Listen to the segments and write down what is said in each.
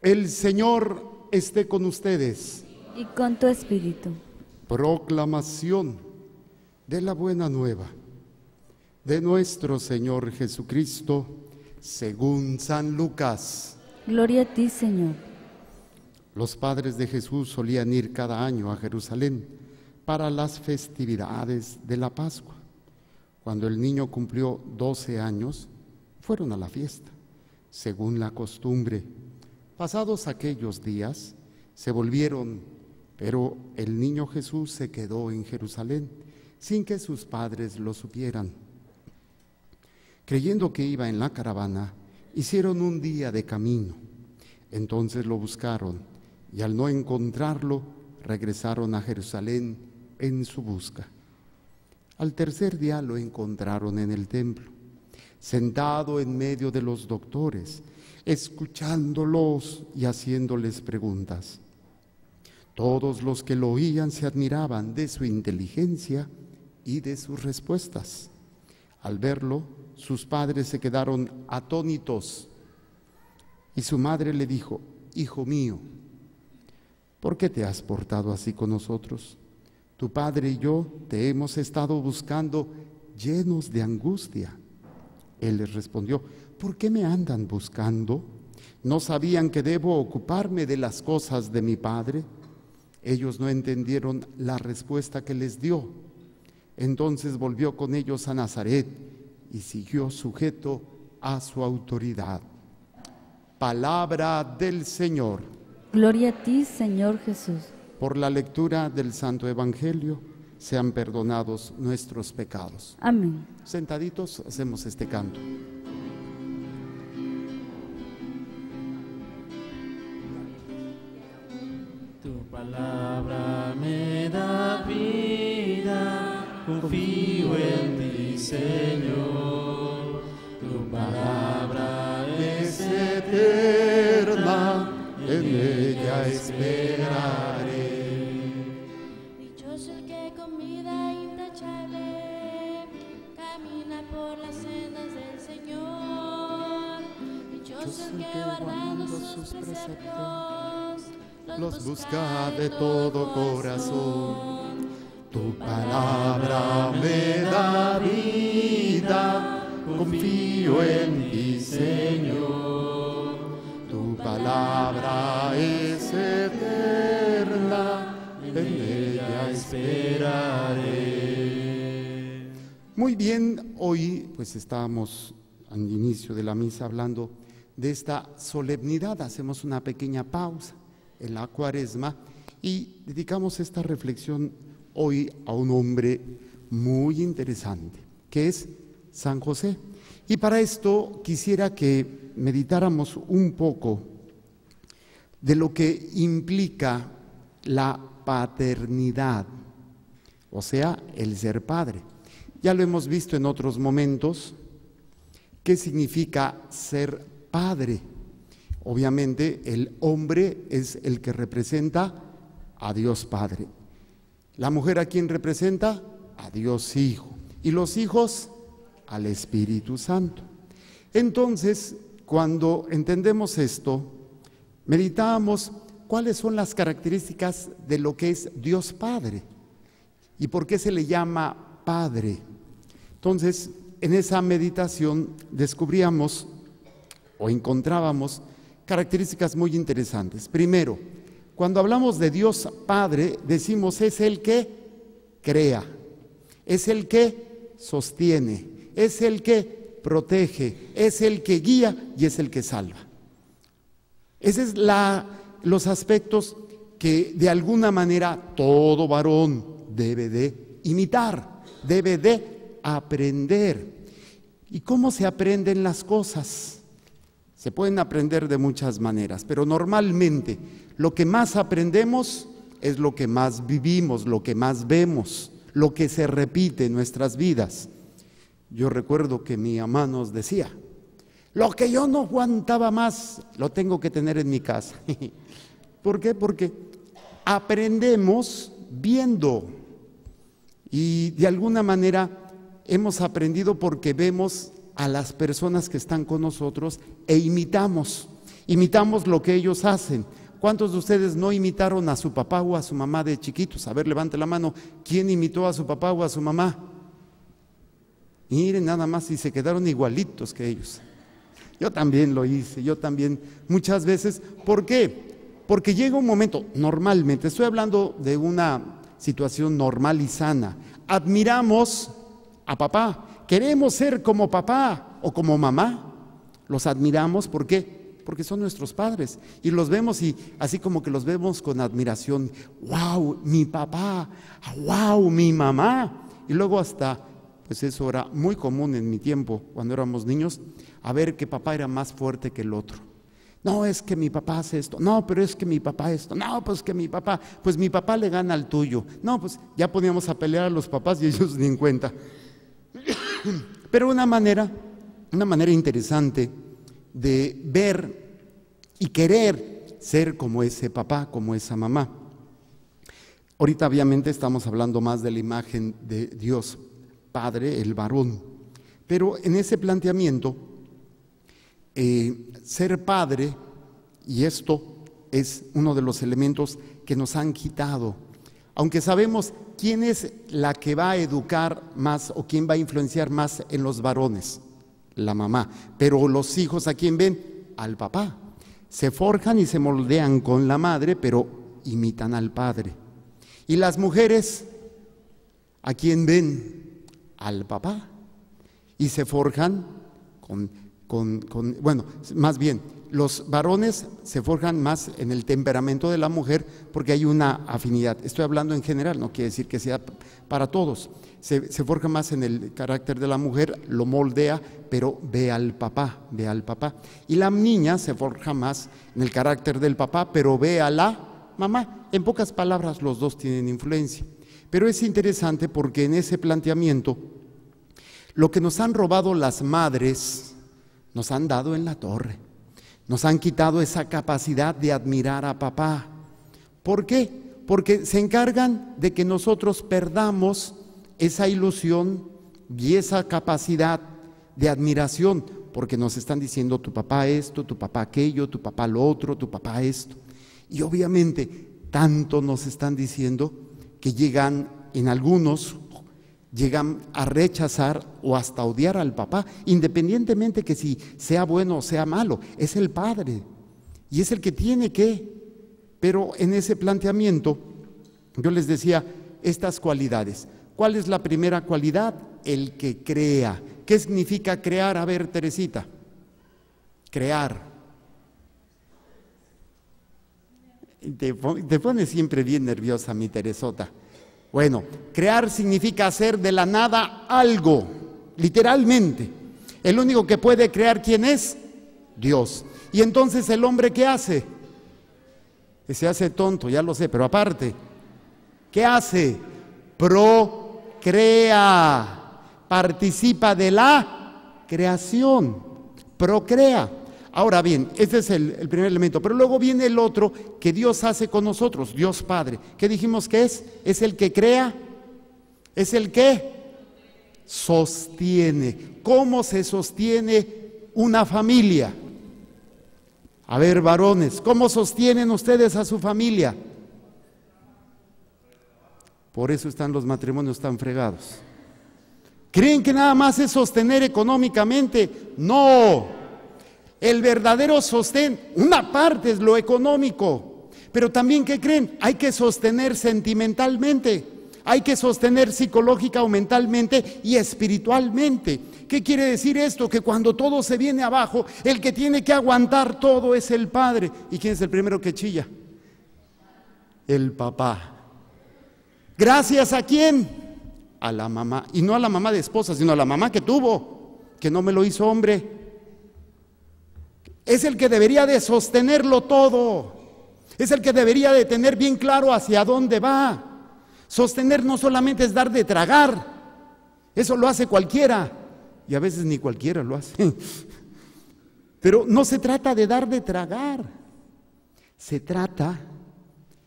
El Señor esté con ustedes. Y con tu espíritu. Proclamación de la buena nueva de nuestro Señor Jesucristo, según San Lucas. Gloria a ti, Señor. Los padres de Jesús solían ir cada año a Jerusalén para las festividades de la Pascua. Cuando el niño cumplió 12 años, fueron a la fiesta, según la costumbre. Pasados aquellos días, se volvieron, pero el niño Jesús se quedó en Jerusalén, sin que sus padres lo supieran. Creyendo que iba en la caravana, hicieron un día de camino. Entonces lo buscaron, y al no encontrarlo, regresaron a Jerusalén en su busca. Al tercer día lo encontraron en el templo, sentado en medio de los doctores, escuchándolos y haciéndoles preguntas. Todos los que lo oían se admiraban de su inteligencia y de sus respuestas. Al verlo, sus padres se quedaron atónitos y su madre le dijo: «Hijo mío, ¿por qué te has portado así con nosotros? Tu padre y yo te hemos estado buscando llenos de angustia». Él les respondió: «¿Por qué me andan buscando? ¿No sabían que debo ocuparme de las cosas de mi padre?». Ellos no entendieron la respuesta que les dio. Entonces volvió con ellos a Nazaret y siguió sujeto a su autoridad. Palabra del Señor. Gloria a ti, Señor Jesús. Por la lectura del Santo Evangelio sean perdonados nuestros pecados. Amén. Sentaditos hacemos este canto. Tu palabra me da vida, confío en ti, Señor. Tu palabra es eterna, en ella esperaré. Dichoso el que con vida intachable camina por las sendas del Señor. Dichoso el que guardando sus preceptos Los busca de todo corazón. Tu palabra me da vida, confío en ti, Señor. Tu palabra es eterna, en ella esperaré. Muy bien, hoy pues estábamos al inicio de la misa hablando de esta solemnidad. Hacemos una pequeña pausa en la Cuaresma y dedicamos esta reflexión hoy a un hombre muy interesante, que es San José. Y para esto quisiera que meditáramos un poco de lo que implica la paternidad, o sea, el ser padre. Ya lo hemos visto en otros momentos. ¿Qué significa ser padre? Obviamente el hombre es el que representa a Dios Padre. La mujer, ¿a quién representa? A Dios Hijo. Y los hijos al Espíritu Santo. Entonces, cuando entendemos esto, meditamos cuáles son las características de lo que es Dios Padre y por qué se le llama Padre. Entonces, en esa meditación descubríamos o encontrábamos características muy interesantes. Primero, cuando hablamos de Dios Padre, decimos es el que crea, es el que sostiene, es el que protege, es el que guía y es el que salva. Esos es los aspectos que de alguna manera todo varón debe de imitar, debe de aprender. ¿Y cómo se aprenden las cosas? Se pueden aprender de muchas maneras, pero normalmente lo que más aprendemos es lo que más vivimos, lo que más vemos, lo que se repite en nuestras vidas. Yo recuerdo que mi mamá nos decía: lo que yo no aguantaba más, lo tengo que tener en mi casa. ¿Por qué? Porque aprendemos viendo y de alguna manera hemos aprendido porque vemos a las personas que están con nosotros e imitamos. Imitamos lo que ellos hacen. ¿Cuántos de ustedes no imitaron a su papá o a su mamá de chiquitos? A ver, levante la mano. ¿Quién imitó a su papá o a su mamá? Miren nada más, y se quedaron igualitos que ellos. Yo también lo hice, yo también muchas veces. ¿Por qué? Porque llega un momento, normalmente, estoy hablando de una situación normal y sana. Admiramos a papá, queremos ser como papá o como mamá. Los admiramos, ¿por qué? Porque son nuestros padres y los vemos y así como que los vemos con admiración. ¡Wow! Mi papá, ¡wow! Mi mamá. Y luego hasta, pues eso era muy común en mi tiempo, cuando éramos niños, a ver que papá era más fuerte que el otro. No, es que mi papá hace esto. No, pero es que mi papá esto. No, pues que mi papá le gana al tuyo. No, pues ya poníamos a pelear a los papás y ellos ni en cuenta. Pero una manera interesante de ver y querer ser como ese papá, como esa mamá. Ahorita obviamente estamos hablando más de la imagen de Dios Padre, el varón, pero en ese planteamiento, ser padre, y esto es uno de los elementos que nos han quitado, aunque sabemos quién es la que va a educar más o quién va a influenciar más en los varones, la mamá, pero los hijos, ¿a quién ven? Al papá. Se forjan y se moldean con la madre, pero imitan al padre. Y las mujeres, ¿a quién ven? Al papá. Y se forjan bueno, más bien, los varones se forjan más en el temperamento de la mujer porque hay una afinidad. Estoy hablando en general, no quiere decir que sea para todos. Se forja más en el carácter de la mujer, lo moldea, pero ve al papá. Y la niña se forja más en el carácter del papá, pero ve a la mamá. En pocas palabras, los dos tienen influencia. Pero es interesante porque en ese planteamiento, lo que nos han robado las madres, nos han dado en la torre. Nos han quitado esa capacidad de admirar a papá. ¿Por qué? Porque se encargan de que nosotros perdamos esa ilusión y esa capacidad de admiración, porque nos están diciendo tu papá esto, tu papá aquello, tu papá lo otro, tu papá esto. Y obviamente tanto nos están diciendo que llegan a rechazar o hasta odiar al papá, independientemente que si sea bueno o sea malo, es el padre y es el que tiene que. Pero en ese planteamiento yo les decía estas cualidades. ¿Cuál es la primera cualidad? El que crea. ¿Qué significa crear? A ver, Teresita, crear. Te pone siempre bien nerviosa mi Teresota. Bueno, crear significa hacer de la nada algo, literalmente. El único que puede crear, ¿quién es? Dios. Y entonces el hombre, ¿qué hace? Se hace tonto, ya lo sé, pero aparte, ¿qué hace? Procrea, participa de la creación, procrea. Ahora bien, este es el primer elemento, pero luego viene el otro que Dios hace con nosotros, Dios Padre. ¿Qué dijimos que es? Es el que crea, es el que sostiene. ¿Cómo se sostiene una familia? A ver, varones, ¿cómo sostienen ustedes a su familia? Por eso están los matrimonios tan fregados. ¿Creen que nada más es sostener económicamente? No. El verdadero sostén, una parte es lo económico, pero también, ¿qué creen? Hay que sostener sentimentalmente, hay que sostener psicológica o mentalmente y espiritualmente. ¿Qué quiere decir esto? Que cuando todo se viene abajo, el que tiene que aguantar todo es el padre. ¿Y quién es el primero que chilla? El papá. ¿Gracias a quién? A la mamá, y no a la mamá de esposa, sino a la mamá que tuvo, que no me lo hizo hombre. Es el que debería de sostenerlo todo, es el que debería de tener bien claro hacia dónde va. Sostener no solamente es dar de tragar, eso lo hace cualquiera, y a veces ni cualquiera lo hace. Pero no se trata de dar de tragar, se trata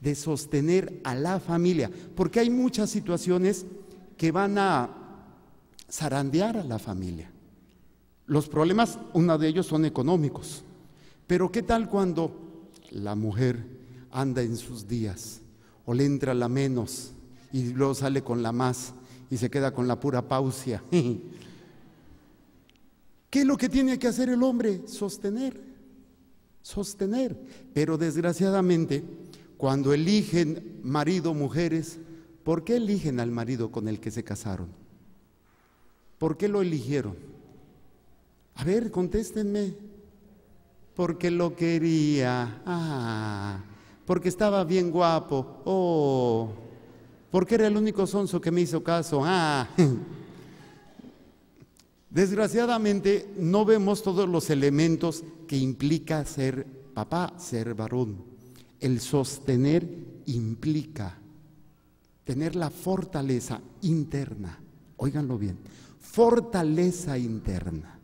de sostener a la familia, porque hay muchas situaciones que van a zarandear a la familia. Los problemas, uno de ellos son económicos, Pero ¿qué tal cuando la mujer anda en sus días o le entra la menos y luego sale con la más y se queda con la pura pausia? ¿Qué es lo que tiene que hacer el hombre? Sostener. Pero desgraciadamente, cuando eligen marido, mujeres, ¿por qué eligen al marido con el que se casaron? ¿Por qué lo eligieron? A ver, contéstenme. Porque lo quería. Porque estaba bien guapo. Porque era el único sonso que me hizo caso. Desgraciadamente no vemos todos los elementos que implica ser papá, ser varón. El sostener implica tener la fortaleza interna, óiganlo bien, fortaleza interna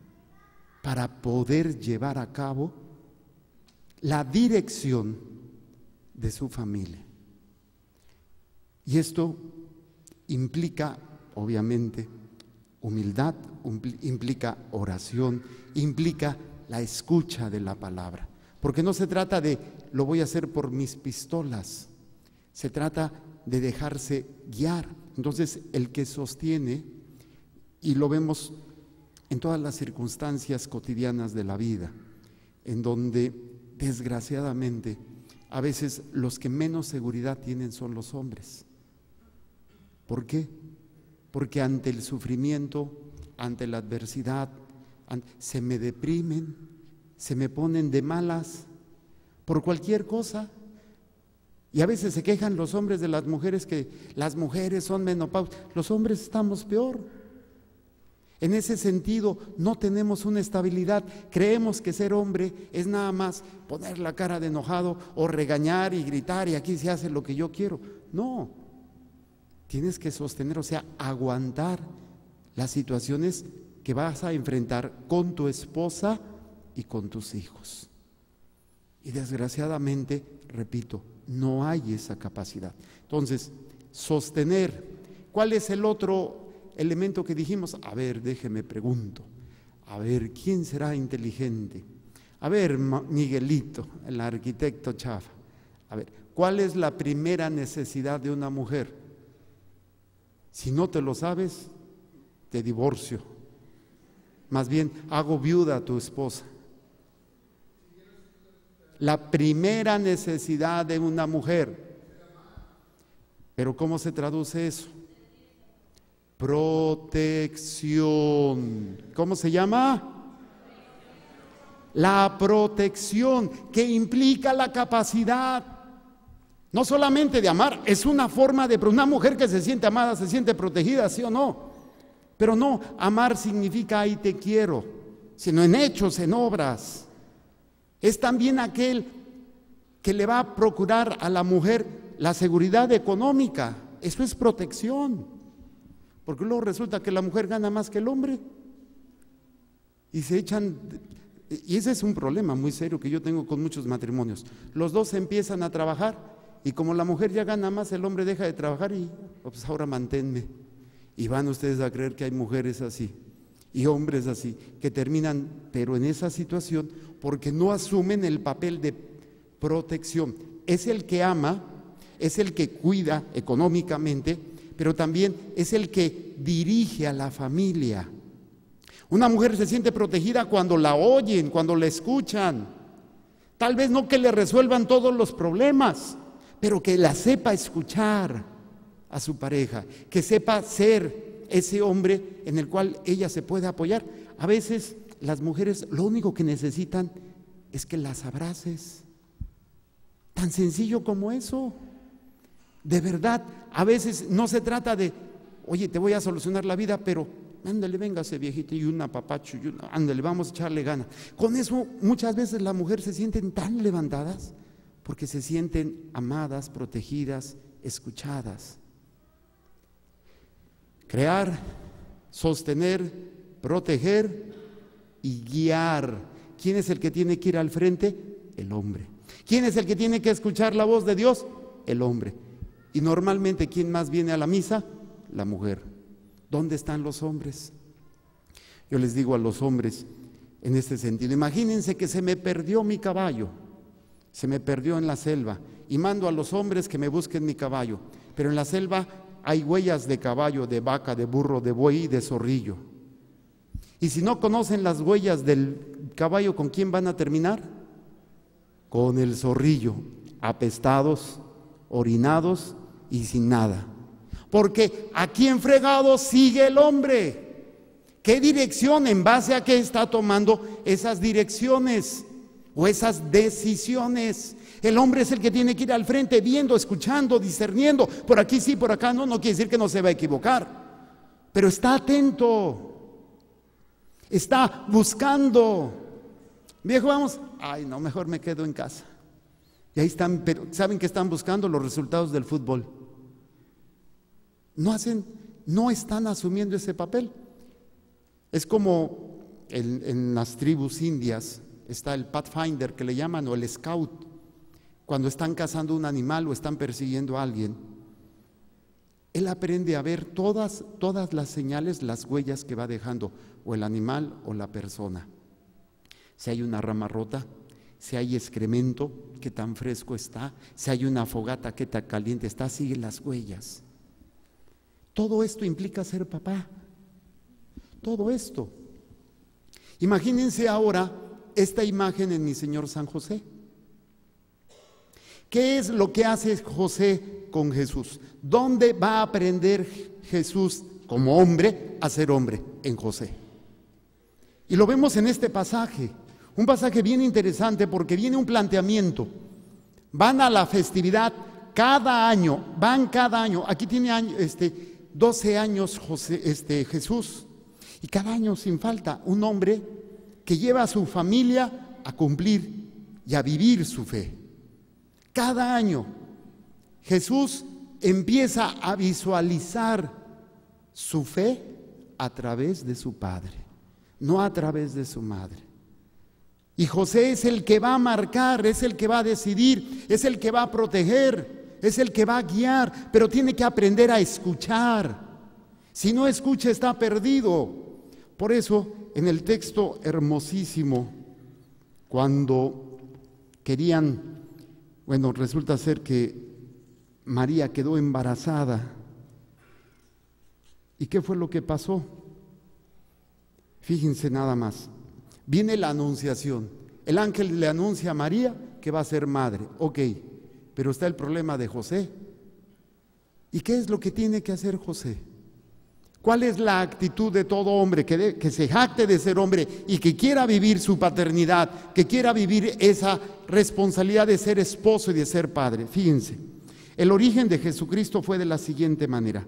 para poder llevar a cabo la dirección de su familia. Y esto implica, obviamente, humildad, implica oración, implica la escucha de la palabra. Porque no se trata de lo voy a hacer por mis pistolas, se trata de dejarse guiar. Entonces, el que sostiene, y lo vemos en todas las circunstancias cotidianas de la vida, en donde desgraciadamente a veces los que menos seguridad tienen son los hombres. ¿Por qué? Porque ante el sufrimiento, ante la adversidad, se me deprimen, se me ponen de malas por cualquier cosa. Y a veces se quejan los hombres de las mujeres, que las mujeres son menopáusicas. Los hombres estamos peor. En ese sentido, no tenemos una estabilidad. Creemos que ser hombre es nada más poner la cara de enojado o regañar y gritar y aquí se hace lo que yo quiero. No, tienes que sostener, o sea, aguantar las situaciones que vas a enfrentar con tu esposa y con tus hijos. Y desgraciadamente, repito, no hay esa capacidad. Entonces, sostener. ¿Cuál es el otro elemento que dijimos? A ver, déjeme pregunto. A ver, ¿quién será inteligente? A ver, Miguelito, el arquitecto chafa. A ver, ¿cuál es la primera necesidad de una mujer? Si no te lo sabes, te divorcio. Más bien, hago viuda a tu esposa. La primera necesidad de una mujer. ¿Pero cómo se traduce eso? Protección. ¿Cómo se llama? La protección, que implica la capacidad no solamente de amar, es una forma de una mujer que se siente amada, se siente protegida, ¿sí o no? Pero no, amar significa ahí te quiero, sino en hechos, en obras. Es también aquel que le va a procurar a la mujer la seguridad económica. Eso es protección. Porque luego resulta que la mujer gana más que el hombre. Y se echan, y ese es un problema muy serio que yo tengo con muchos matrimonios. Los dos empiezan a trabajar y como la mujer ya gana más, el hombre deja de trabajar y pues ahora manténme. Y van ustedes a creer que hay mujeres así y hombres así, que terminan, pero en esa situación, porque no asumen el papel de protección. Es el que ama, es el que cuida económicamente, pero también es el que dirige a la familia. Una mujer se siente protegida cuando la oyen, cuando la escuchan. Tal vez no que le resuelvan todos los problemas, pero que la sepa escuchar a su pareja, que sepa ser ese hombre en el cual ella se puede apoyar. A veces las mujeres lo único que necesitan es que las abraces. Tan sencillo como eso. De verdad, a veces no se trata de, oye, te voy a solucionar la vida, pero ándale, véngase viejito y un apapacho, ándale, vamos a echarle gana. Con eso muchas veces las mujeres se sienten tan levantadas porque se sienten amadas, protegidas, escuchadas. Crear, sostener, proteger y guiar. ¿Quién es el que tiene que ir al frente? El hombre. ¿Quién es el que tiene que escuchar la voz de Dios? El hombre. Y normalmente, ¿quién más viene a la misa? La mujer. ¿Dónde están los hombres? Yo les digo a los hombres, en este sentido. Imagínense que se me perdió mi caballo, se me perdió en la selva, y mando a los hombres que me busquen mi caballo, pero en la selva hay huellas de caballo, de vaca, de burro, de buey y de zorrillo. Y si no conocen las huellas del caballo, ¿con quién van a terminar? Con el zorrillo, apestados, orinados y sin nada. Porque aquí en fregado sigue el hombre. ¿Qué dirección? ¿En base a qué está tomando esas direcciones o esas decisiones? El hombre es el que tiene que ir al frente, viendo, escuchando, discerniendo. Por aquí sí, por acá no, no quiere decir que no se va a equivocar. Pero está atento. Está buscando. Viejo, vamos. Ay, no, mejor me quedo en casa. Y ahí están, pero ¿saben qué están buscando? Los resultados del fútbol. No están asumiendo ese papel. Es como en las tribus indias está el Pathfinder que le llaman, o el Scout. Cuando están cazando un animal o están persiguiendo a alguien, él aprende a ver todas las señales, las huellas que va dejando o el animal o la persona. Si hay una rama rota, si hay excremento, qué tan fresco está, si hay una fogata, qué tan caliente está, sigue las huellas. Todo esto implica ser papá. Todo esto. Imagínense ahora esta imagen en mi Señor San José. ¿Qué es lo que hace José con Jesús? ¿Dónde va a aprender Jesús como hombre a ser hombre? En José. Y lo vemos en este pasaje, un pasaje bien interesante porque viene un planteamiento. Van a la festividad cada año, van cada año. Aquí tiene 12 años Jesús, y cada año sin falta un hombre que lleva a su familia a cumplir y a vivir su fe. Cada año Jesús empieza a visualizar su fe a través de su padre, no a través de su madre. Y José es el que va a marcar, es el que va a decidir, es el que va a proteger, es el que va a guiar, pero tiene que aprender a escuchar. Si no escucha, está perdido. Por eso, en el texto hermosísimo, cuando resulta ser que María quedó embarazada. ¿Y qué fue lo que pasó? Fíjense nada más. Viene la anunciación. El ángel le anuncia a María que va a ser madre. Ok, pero está el problema de José. ¿Y qué es lo que tiene que hacer José? ¿Cuál es la actitud de todo hombre que se jacte de ser hombre y que quiera vivir su paternidad, que quiera vivir esa responsabilidad de ser esposo y de ser padre? Fíjense, el origen de Jesucristo fue de la siguiente manera.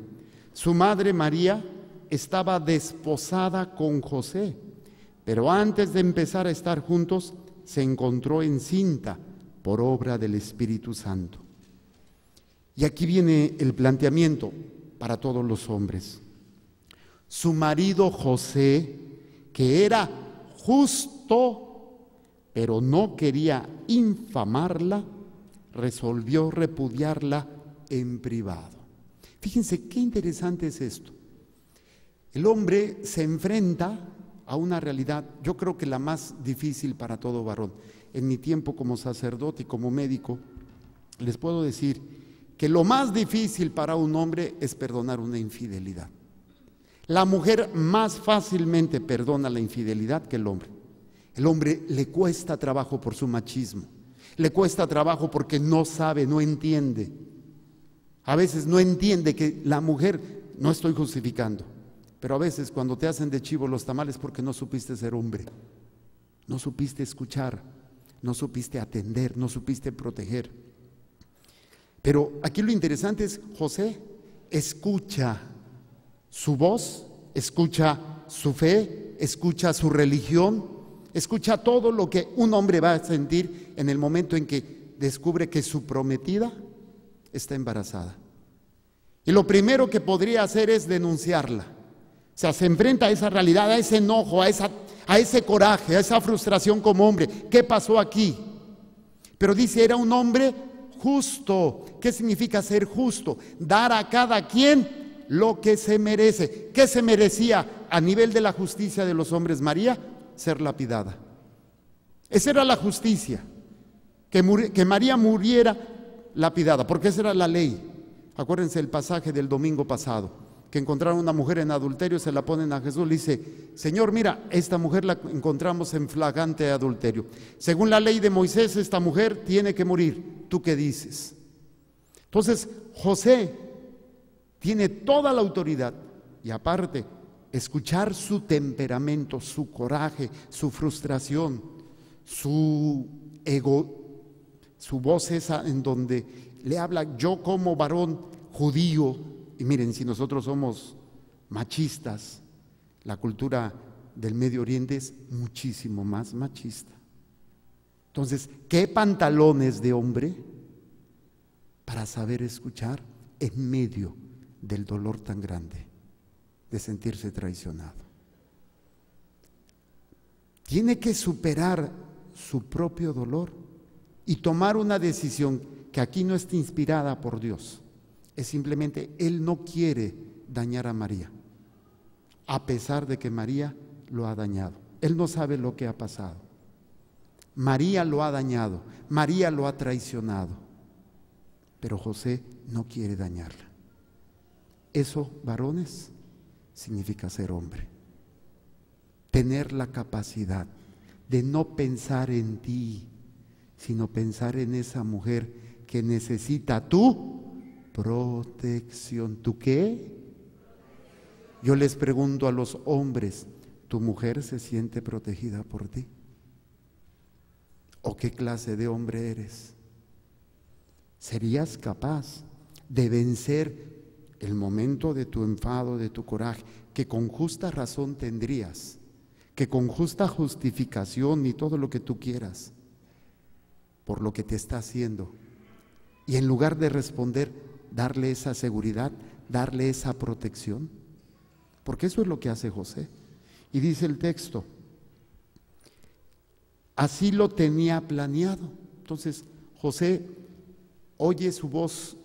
Su madre María estaba desposada con José, pero antes de empezar a estar juntos, se encontró encinta por obra del Espíritu Santo. Y aquí viene el planteamiento para todos los hombres. Su marido José, que era justo, pero no quería infamarla, resolvió repudiarla en privado. Fíjense qué interesante es esto. El hombre se enfrenta a una realidad, yo creo que la más difícil para todo varón. En mi tiempo como sacerdote y como médico, les puedo decir que lo más difícil para un hombre es perdonar una infidelidad. La mujer más fácilmente perdona la infidelidad que el hombre. El hombre le cuesta trabajo por su machismo, le cuesta trabajo porque no sabe, no entiende. A veces no entiende que la mujer, no estoy justificando, pero a veces cuando te hacen de chivo los tamales porque no supiste ser hombre, no supiste escuchar, no supiste atender, no supiste proteger. Pero aquí lo interesante es, José escucha su voz, escucha su fe, escucha su religión, escucha todo lo que un hombre va a sentir en el momento en que descubre que su prometida está embarazada. Y lo primero que podría hacer es denunciarla. O sea, se enfrenta a esa realidad, a ese enojo, a ese coraje, a esa frustración como hombre. ¿Qué pasó aquí? Pero dice, era un hombre justo. ¿Qué significa ser justo? Dar a cada quien lo que se merece. ¿Qué se merecía a nivel de la justicia de los hombres María? ser lapidada. Esa era la justicia, que María muriera lapidada, porque esa era la ley. Acuérdense el pasaje del domingo pasado, que encontraron una mujer en adulterio, se la ponen a Jesús, le dice: Señor, mira, esta mujer la encontramos en flagrante adulterio. Según la ley de Moisés, esta mujer tiene que morir. ¿Tú qué dices? Entonces, José tiene toda la autoridad y aparte, escuchar su temperamento, su coraje, su frustración, su ego, su voz esa en donde le habla: yo como varón judío. Y miren, si nosotros somos machistas, la cultura del Medio Oriente es muchísimo más machista. Entonces, ¿qué pantalones de hombre para saber escuchar en medio del dolor tan grande de sentirse traicionado? Tiene que superar su propio dolor y tomar una decisión que aquí no está inspirada por Dios. Es simplemente, él no quiere dañar a María, a pesar de que María lo ha dañado. Él no sabe lo que ha pasado. María lo ha dañado, María lo ha traicionado, pero José no quiere dañarla. Eso, varones, significa ser hombre. Tener la capacidad de no pensar en ti, sino pensar en esa mujer que necesita tu protección. ¿Tú qué? Yo les pregunto a los hombres: ¿tu mujer se siente protegida por ti? ¿O qué clase de hombre eres? ¿Serías capaz de vencer el momento de tu enfado, de tu coraje, que con justa razón tendrías, que con justa justificación y todo lo que tú quieras, por lo que te está haciendo, y en lugar de responder, darle esa seguridad, darle esa protección? Porque eso es lo que hace José. Y dice el texto: así lo tenía planeado. Entonces José oye su voz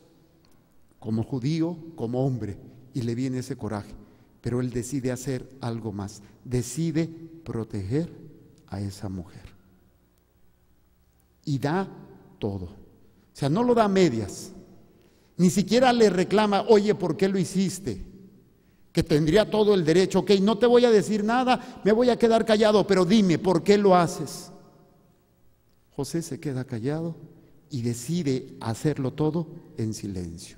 como judío, como hombre, y le viene ese coraje, pero él decide hacer algo más, decide proteger a esa mujer y da todo. O sea, no lo da a medias, ni siquiera le reclama: oye, ¿por qué lo hiciste? Que tendría todo el derecho. Ok, no te voy a decir nada, me voy a quedar callado, pero dime, ¿por qué lo haces? José se queda callado y decide hacerlo todo en silencio,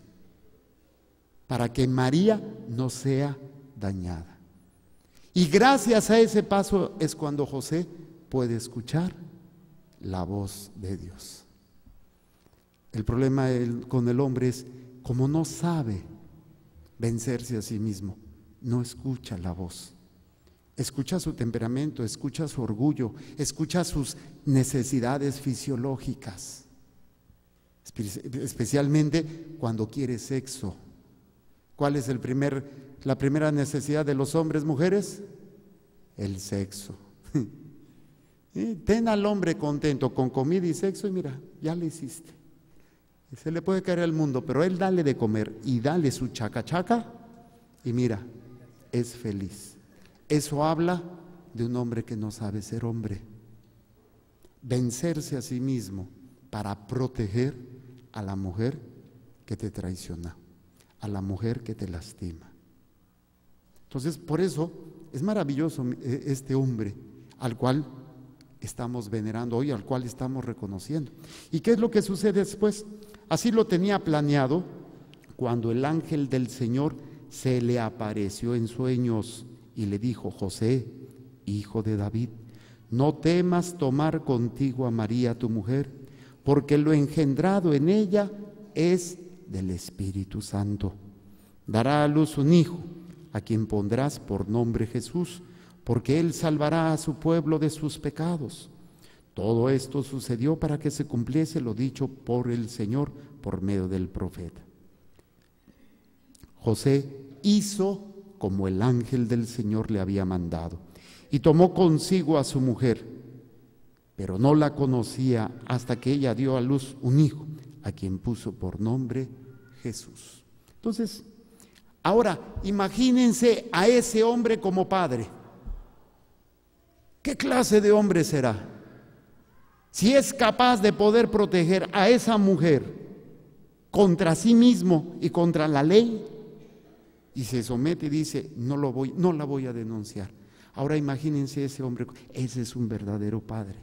para que María no sea dañada. Y gracias a ese paso es cuando José puede escuchar la voz de Dios. El problema con el hombre es, como no sabe vencerse a sí mismo, no escucha la voz. Escucha su temperamento, escucha su orgullo, escucha sus necesidades fisiológicas, especialmente cuando quiere sexo. ¿Cuál es la primera necesidad de los hombres, mujeres? El sexo. Ten al hombre contento con comida y sexo y mira, ya le hiciste. Se le puede caer al mundo, pero él dale de comer y dale su chaca chaca y mira, es feliz. Eso habla de un hombre que no sabe ser hombre. Vencerse a sí mismo para proteger a la mujer que te traiciona, a la mujer que te lastima. Entonces, por eso es maravilloso este hombre al cual estamos venerando hoy, al cual estamos reconociendo. ¿Y qué es lo que sucede después? Así lo tenía planeado cuando el ángel del Señor se le apareció en sueños y le dijo: José, hijo de David, no temas tomar contigo a María tu mujer, porque lo engendrado en ella es del Espíritu Santo. Dará a luz un hijo, a quien pondrás por nombre Jesús, porque él salvará a su pueblo de sus pecados. Todo esto sucedió para que se cumpliese lo dicho por el Señor por medio del profeta. José hizo como el ángel del Señor le había mandado, y tomó consigo a su mujer, pero no la conocía hasta que ella dio a luz un hijo, a quien puso por nombre Jesús. Entonces, ahora imagínense a ese hombre como padre. ¿Qué clase de hombre será? Si es capaz de poder proteger a esa mujer contra sí mismo y contra la ley, y se somete y dice, no la voy a denunciar. Ahora imagínense ese hombre, ese es un verdadero padre.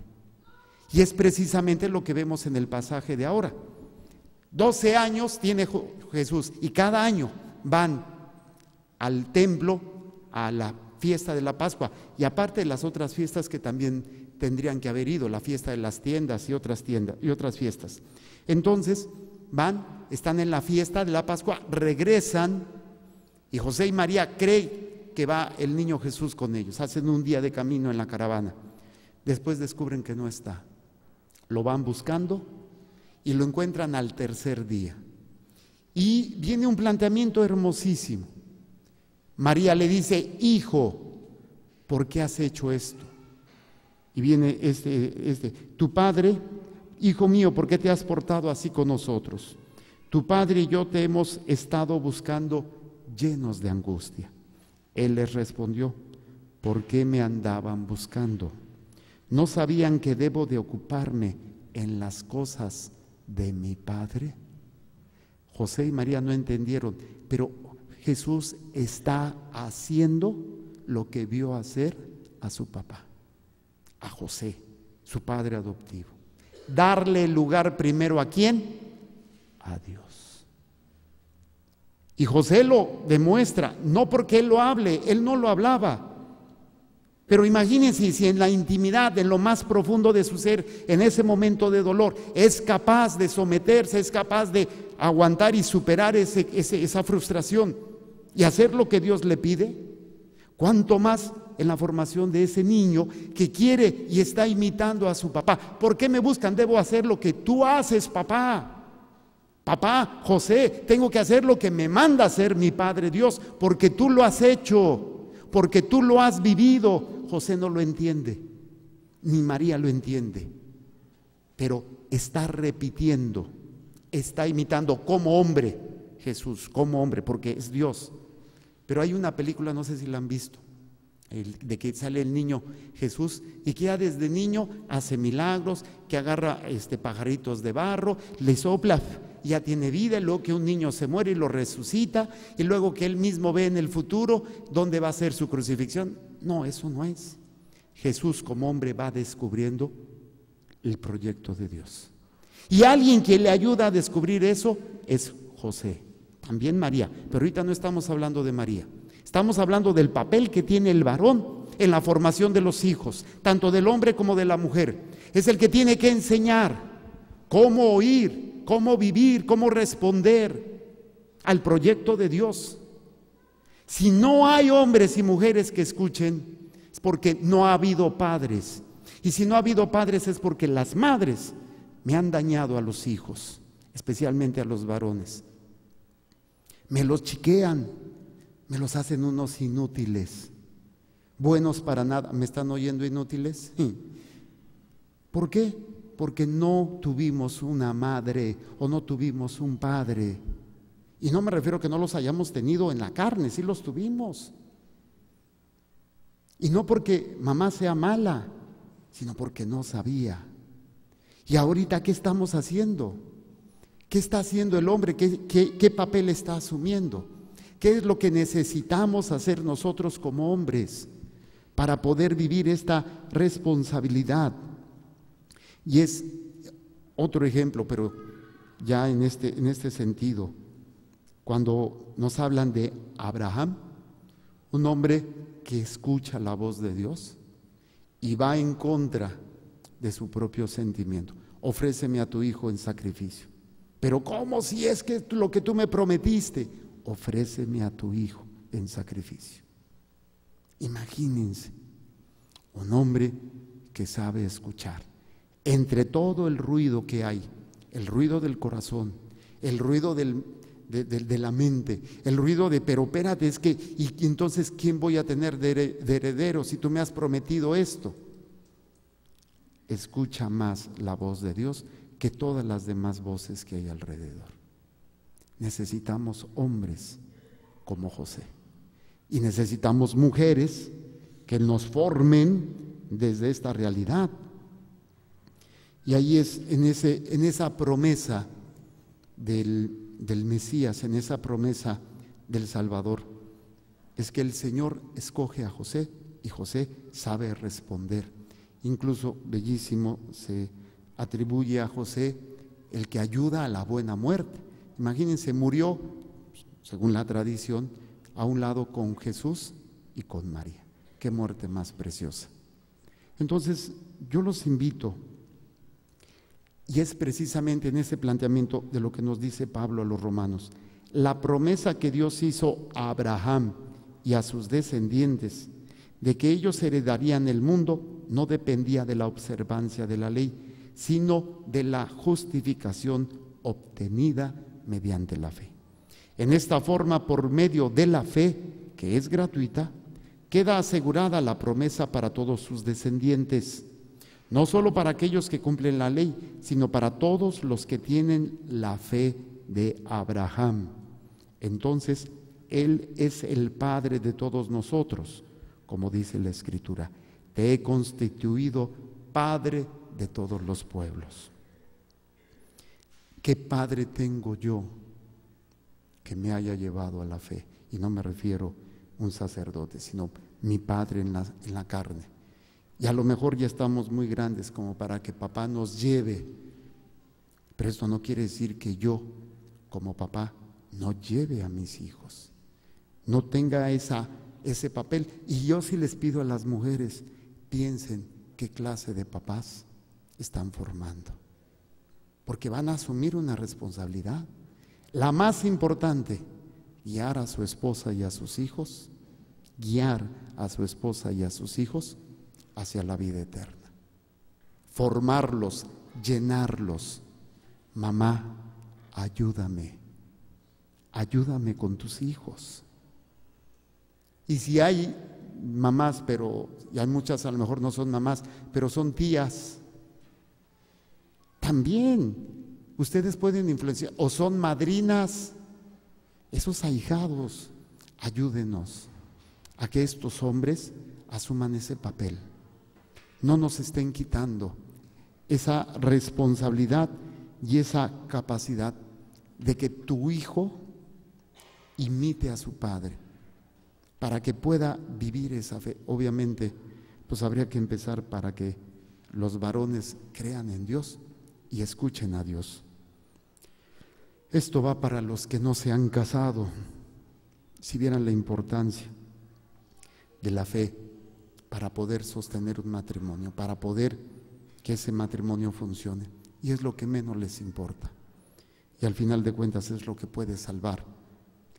Y es precisamente lo que vemos en el pasaje de ahora. 12 años tiene Jesús y cada año van al templo a la fiesta de la Pascua, y aparte de las otras fiestas que también tendrían que haber ido, la fiesta de las tiendas y otras fiestas. Entonces van, están en la fiesta de la Pascua, regresan, y José y María creen que va el niño Jesús con ellos. Hacen un día de camino en la caravana. Después descubren que no está. Lo van buscando y lo encuentran al tercer día. Y viene un planteamiento hermosísimo. María le dice, hijo, ¿por qué has hecho esto? Y viene tu padre, hijo mío, ¿por qué te has portado así con nosotros? Tu padre y yo te hemos estado buscando llenos de angustia. Él les respondió, ¿por qué me andaban buscando? ¿No sabían que debo de ocuparme en las cosas de mi Padre? José y María no entendieron, pero Jesús está haciendo lo que vio hacer a su papá, a José, su padre adoptivo. Darle el lugar primero ¿a quién? A Dios. Y José lo demuestra, no porque él lo hable, él no lo hablaba. Pero imagínense si en la intimidad, en lo más profundo de su ser, en ese momento de dolor, es capaz de someterse, es capaz de aguantar y superar esa frustración y hacer lo que Dios le pide. Cuánto más en la formación de ese niño que quiere y está imitando a su papá. ¿Por qué me buscan? Debo hacer lo que tú haces, papá. Papá, José, tengo que hacer lo que me manda hacer mi Padre Dios, porque tú lo has hecho, porque tú lo has vivido. José no lo entiende, ni María lo entiende, pero está repitiendo, está imitando como hombre, Jesús, como hombre, porque es Dios. Pero hay una película, no sé si la han visto, de que sale el niño Jesús y que ya desde niño hace milagros, que agarra pajaritos de barro, le sopla, ya tiene vida, y luego que un niño se muere y lo resucita, y luego que él mismo ve en el futuro dónde va a ser su crucifixión. No, eso no es. Jesús como hombre va descubriendo el proyecto de Dios. Y alguien que le ayuda a descubrir eso es José, también María, pero ahorita no estamos hablando de María. Estamos hablando del papel que tiene el varón en la formación de los hijos, tanto del hombre como de la mujer. Es el que tiene que enseñar cómo oír, cómo vivir, cómo responder al proyecto de Dios. Si no hay hombres y mujeres que escuchen, es porque no ha habido padres. Y si no ha habido padres es porque las madres me han dañado a los hijos, especialmente a los varones. Me los chiquean, me los hacen unos inútiles, buenos para nada. ¿Me están oyendo, inútiles? ¿Por qué? Porque no tuvimos una madre o no tuvimos un padre. Y no me refiero a que no los hayamos tenido en la carne, sí los tuvimos. Y no porque mamá sea mala, sino porque no sabía. Y ahorita, ¿qué estamos haciendo? ¿Qué está haciendo el hombre? ¿Qué papel está asumiendo? ¿Qué es lo que necesitamos hacer nosotros como hombres para poder vivir esta responsabilidad? Y es otro ejemplo, pero ya en este sentido, cuando nos hablan de Abraham, un hombre que escucha la voz de Dios y va en contra de su propio sentimiento. Ofréceme a tu hijo en sacrificio. Pero ¿cómo si es que lo que tú me prometiste? Ofréceme a tu hijo en sacrificio. Imagínense, un hombre que sabe escuchar. Entre todo el ruido que hay, el ruido del corazón, el ruido de la mente, el ruido de, pero espérate, es que, y entonces, ¿quién voy a tener de heredero si tú me has prometido esto? Escucha más la voz de Dios que todas las demás voces que hay alrededor. Necesitamos hombres como José y necesitamos mujeres que nos formen desde esta realidad. Y ahí es en esa promesa del Mesías, en esa promesa del Salvador, es que el Señor escoge a José y José sabe responder. Incluso bellísimo se atribuye a José el que ayuda a la buena muerte. Imagínense, murió, según la tradición, a un lado con Jesús y con María. Qué muerte más preciosa. Entonces, yo los invito, y es precisamente en ese planteamiento de lo que nos dice Pablo a los romanos, la promesa que Dios hizo a Abraham y a sus descendientes de que ellos heredarían el mundo no dependía de la observancia de la ley, sino de la justificación obtenida mediante la fe. En esta forma, por medio de la fe, que es gratuita, queda asegurada la promesa para todos sus descendientes, no solo para aquellos que cumplen la ley, sino para todos los que tienen la fe de Abraham. Entonces, Él es el Padre de todos nosotros, como dice la Escritura: te he constituido Padre de todos los pueblos. ¿Qué Padre tengo yo que me haya llevado a la fe? Y no me refiero a un sacerdote, sino mi Padre en la carne. Y a lo mejor ya estamos muy grandes como para que papá nos lleve, pero esto no quiere decir que yo, como papá, no lleve a mis hijos, no tenga ese papel. Y yo sí les pido a las mujeres, piensen qué clase de papás están formando, porque van a asumir una responsabilidad, la más importante: guiar a su esposa y a sus hijos, guiar a su esposa y a sus hijos hacia la vida eterna, formarlos, llenarlos. Mamá, ayúdame con tus hijos. Y si hay mamás, y hay muchas a lo mejor no son mamás, pero son tías, también ustedes pueden influenciar, o son madrinas, esos ahijados, ayúdenos a que estos hombres asuman ese papel. No nos estén quitando esa responsabilidad y esa capacidad de que tu hijo imite a su padre, para que pueda vivir esa fe. Obviamente, pues habría que empezar para que los varones crean en Dios y escuchen a Dios. Esto va para los que no se han casado. Si vieran la importancia de la fe para poder sostener un matrimonio, para poder que ese matrimonio funcione. Y es lo que menos les importa. Y al final de cuentas es lo que puede salvar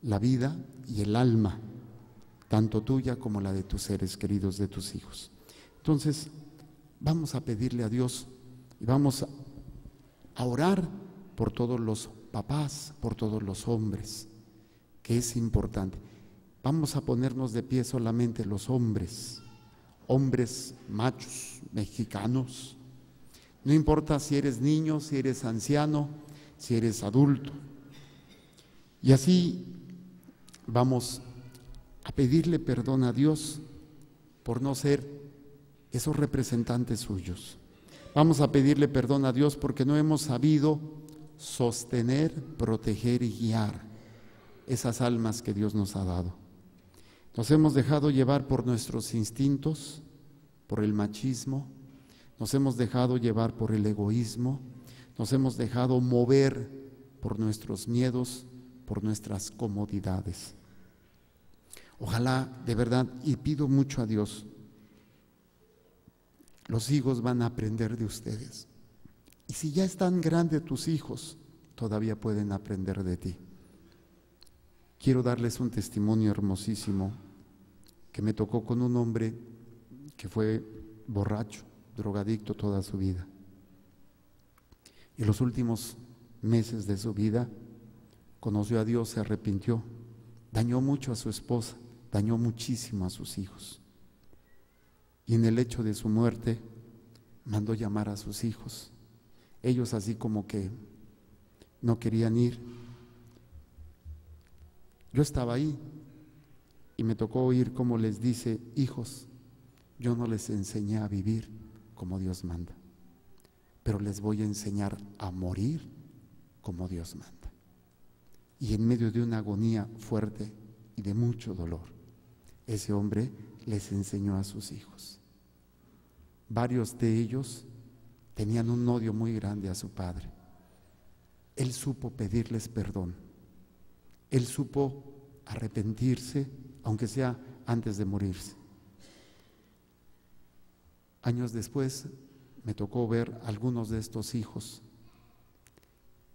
la vida y el alma, tanto tuya como la de tus seres queridos, de tus hijos. Entonces, vamos a pedirle a Dios y vamos a orar por todos los papás, por todos los hombres, que es importante. Vamos a ponernos de pie solamente los hombres machos, mexicanos. No importa si eres niño, si eres anciano, si eres adulto. Y así vamos a pedirle perdón a Dios por no ser esos representantes suyos. Vamos a pedirle perdón a Dios porque no hemos sabido sostener, proteger y guiar esas almas que Dios nos ha dado. Nos hemos dejado llevar por nuestros instintos, por el machismo, nos hemos dejado llevar por el egoísmo, nos hemos dejado mover por nuestros miedos, por nuestras comodidades. Ojalá, de verdad, y pido mucho a Dios, los hijos van a aprender de ustedes. Y si ya están grandes tus hijos, todavía pueden aprender de ti. Quiero darles un testimonio hermosísimo que me tocó con un hombre que fue borracho, drogadicto toda su vida. Y los últimos meses de su vida conoció a Dios, se arrepintió, dañó mucho a su esposa, dañó muchísimo a sus hijos. Y en el hecho de su muerte mandó llamar a sus hijos. Ellos así como que no querían ir. Yo estaba ahí y me tocó oír cómo les dice: hijos, Yo no les enseñé a vivir como Dios manda, pero les voy a enseñar a morir como Dios manda. Y en medio de una agonía fuerte y de mucho dolor, ese hombre les enseñó a sus hijos. Varios de ellos tenían un odio muy grande a su padre. Él supo pedirles perdón. Él supo arrepentirse, aunque sea antes de morirse. Años después me tocó ver a algunos de estos hijos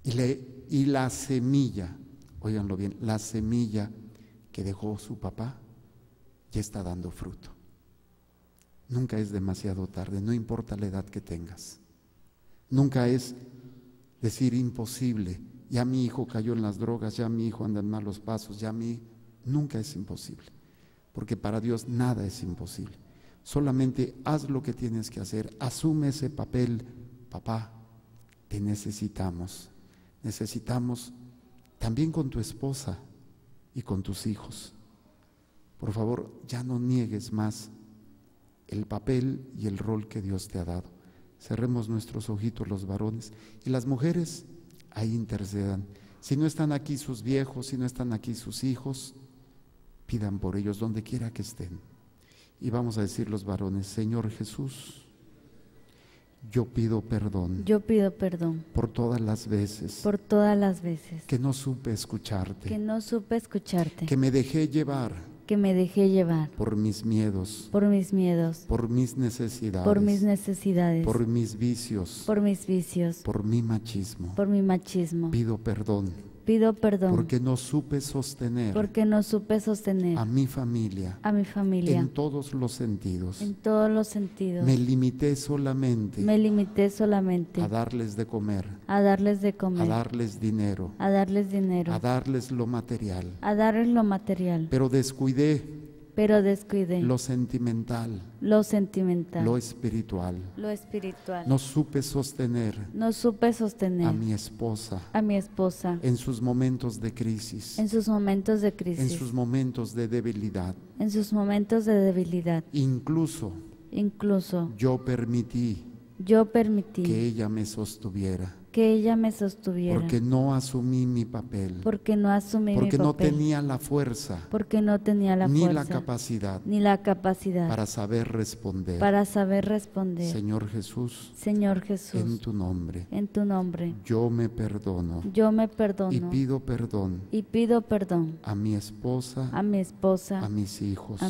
y la semilla, óiganlo bien, la semilla que dejó su papá ya está dando fruto. Nunca es demasiado tarde, no importa la edad que tengas. Nunca es decir imposible, ya mi hijo cayó en las drogas, ya mi hijo anda en malos pasos, nunca es imposible, porque para Dios nada es imposible. Solamente haz lo que tienes que hacer, asume ese papel. Papá, te necesitamos también con tu esposa y con tus hijos. Por favor, ya no niegues más el papel y el rol que Dios te ha dado. Cerremos nuestros ojitos los varones y las mujeres ahí intercedan. Si no están aquí sus viejos, si no están aquí sus hijos, pidan por ellos donde quiera que estén. Y vamos a decir los varones: Señor Jesús, yo pido perdón. Yo pido perdón por todas las veces que no supe escucharte, que me dejé llevar por mis miedos, por mis necesidades, por mis vicios, por mi machismo. Pido perdón porque no supe sostener a mi familia en todos los sentidos. Me limité solamente a darles de comer, a darles dinero, a darles lo material. Pero descuidé lo sentimental, lo espiritual. No supe sostener a mi esposa en sus momentos de crisis, en sus momentos de debilidad. Incluso yo permití que ella me sostuviera, porque no asumí mi papel, porque no tenía la fuerza, ni la capacidad para saber responder. Señor Jesús, en tu nombre, yo me perdono y pido perdón a mi esposa, a mis hijos,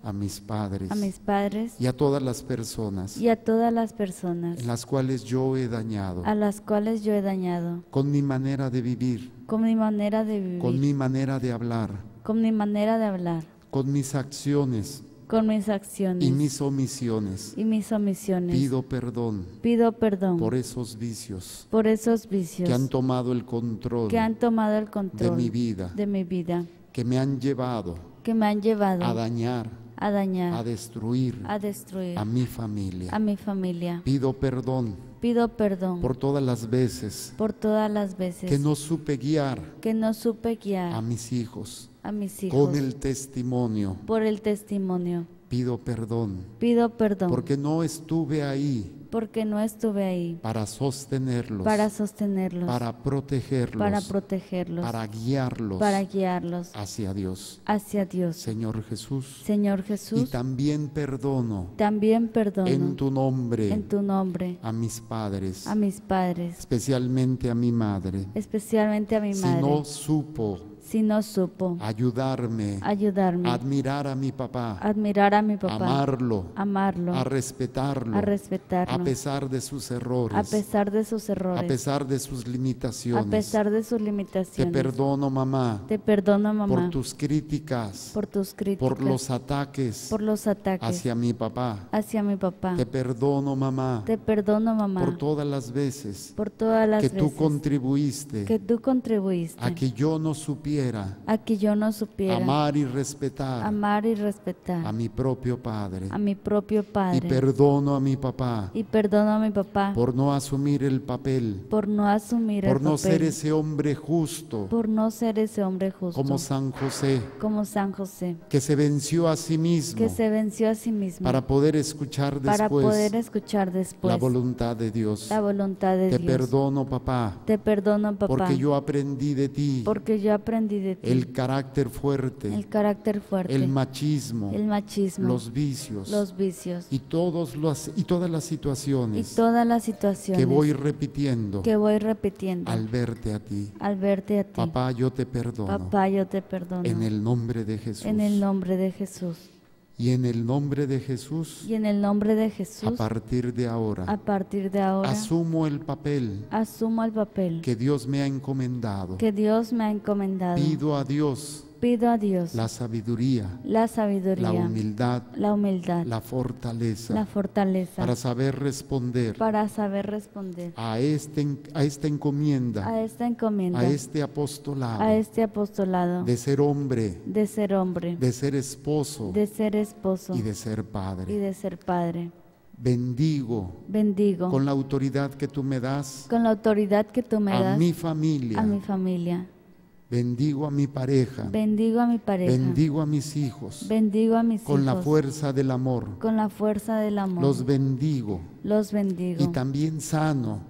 a mis padres y a todas las personas en las cuales yo he dañado, con mi manera de vivir, con mi manera de hablar, con mis acciones y mis omisiones. Pido perdón por esos vicios que han tomado el control de mi vida, que me han llevado a dañar, a destruir a mi familia. Pido perdón por todas las veces que no supe guiar a mis hijos con el testimonio. Pido perdón porque no estuve ahí para sostenerlos, para protegerlos, para guiarlos hacia Dios. Señor Jesús, y también perdono en tu nombre a mis padres, especialmente a mi madre, si no supo ayudarme, admirar a mi papá, amarlo, a respetarlo, a pesar de sus errores, a pesar de sus limitaciones. Te perdono, mamá, por tus críticas, por los ataques hacia mi papá. Te perdono, mamá, por todas las veces que tú contribuiste a que yo no supiera supiera amar y respetar a mi propio padre. Y perdono a mi papá por no asumir el papel, por no ser ese hombre justo, como San José, que se venció a sí mismo, para poder escuchar después la voluntad de Dios. Te perdono, papá, porque yo aprendí de ti el carácter fuerte, el machismo, los vicios y todas las situaciones que voy repitiendo al verte a ti. Papá, yo te perdono. En el nombre de Jesús. Y en el nombre de Jesús, a partir de ahora, asumo el papel que Dios me ha encomendado. Pido a Dios la sabiduría, la humildad, la fortaleza para saber responder a esta encomienda, a este apostolado de ser hombre, de ser esposo y de ser padre. Bendigo con la autoridad que tú me das a mi familia. Bendigo a mi pareja. Bendigo a mis hijos. Con la fuerza del amor. Los bendigo. Y también sano.